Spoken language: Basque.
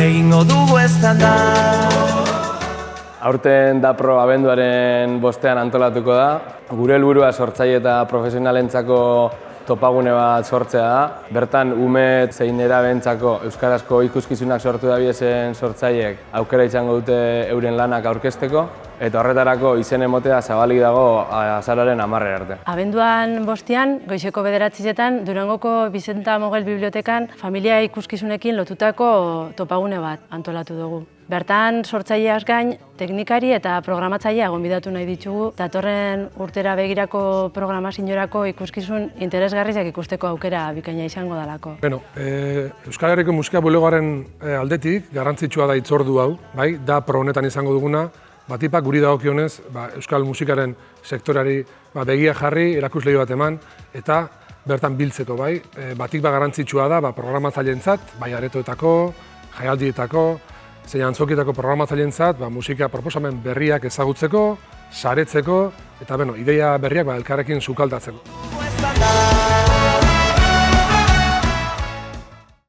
egingo dugu eztanda. Aurten DAPRO abenduaren 5ean antolatuko da. Gure helburua sortzaile eta profesionalentzako topagune bat sortzea da. Bertan ume zein nerabentzako euskarazko ikuskizunak sortu dabiesen sortzaileek aukera izango dute euren lanak aurkezteko. Eta horretarako izen emotea zabalik dago azaroaren 10 arte. Abenduan 5ean, goizeko 9etan, Durangoko Bizenta Mogel Bibliotekan familia ikuskizunekin lotutako topagune bat antolatu dugu. Bertan, sortzaileaz gain, teknikari eta programatzailea gonbidatu nahi ditugu, datorren urtera begirako programaziorako ikuskizun interesgarriak ikusteko aukera bikaina izango dalako. Euskal Herriko Musika Bulegoaren aldetik garrantzitsua da hitzordu hau, bai, DAPRO honetan izango duguna, batipak guri dagokionez euskal musikaren sektorari begia jarri, erakusleiho bat eman eta bertan biltzeko, bai. Batik garrantzitsua da programatzaileentzat, bai aretoetako, jaialdietako, zein antzokietako programatzaileentzat musika proposamen berriak ezagutzeko, saretzeko eta ideia berriak elkarrekin sukaldatzeko.